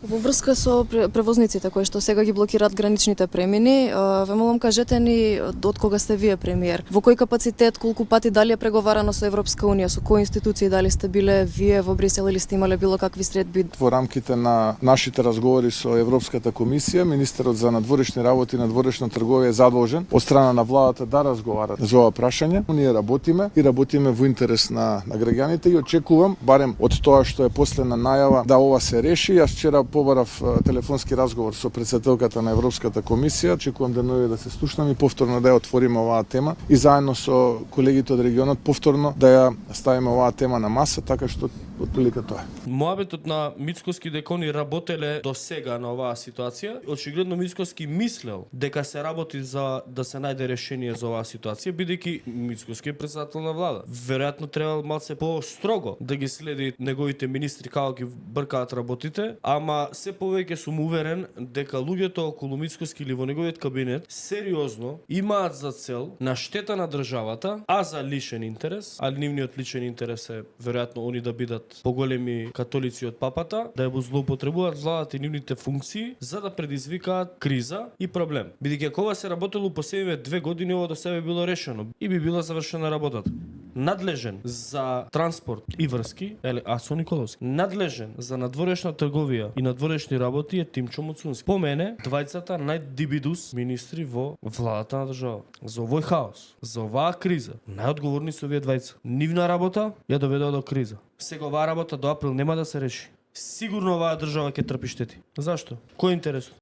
Во врска со превозниците кои што сега ги блокираат граничните премини, ве молам кажете ни од кога сте вие премиер? Во кој капацитет, колку пати, дали е преговарано со Европска унија, со кои институции, дали сте биле вие во Брисел или сте имале било какви средби? Во рамките на нашите разговори со Европската комисија, министерот за надворешни работи и надворешна трговија е задолжен од страна на владата да разговара за ова прашање. Ние работиме во интерес на граѓаните и очекувам, барем од тоа што е последна најава, да ова се реши. Јас вчера побарав телефонски разговор со претседателката на Европската комисија. Очекувам денови да се слушнам и повторно да ја отвориме оваа тема и заедно со колегите од регионот повторно да ја ставиме оваа тема на маса, така што отприлика тоа. Моабетот на Мицкоски дека они работеле до сега на оваа ситуација, очигледно Мицкоски мислел дека се работи за да се најде решение за оваа ситуација, бидејќи Мицкоски е претседател на влада. Веројатно требал малце по-строго да ги следи неговите министри како ги бркаат работите, ама се повеќе сум уверен дека луѓето околу Мицкоски или во неговиот кабинет сериозно имаат за цел на штета на државата, а за личен интерес, а нивниот личен интерес е веројатно они да бидат поголеми католици од папата, да ја злоупотребуваат владата и нивните функции за да предизвикаат криза и проблем. Бидејќи ако ова се работело последниве 2 години, ова до себе било решено и би била завршена работата. Надлежен за транспорт и врски е Асо Николовски. Надлежен за надворешна трговија и надворешни работи е Тимчо Муцунски. По мене, двајцата најдибидус министри во владата на држава. За овој хаос, за оваа криза, најодговорни се овие двајца. Нивна работа ја доведува до криза. Сега оваа работа до април нема да се реши. Сигурно оваа држава ќе трпи штети. Зашто? Кој е интересот?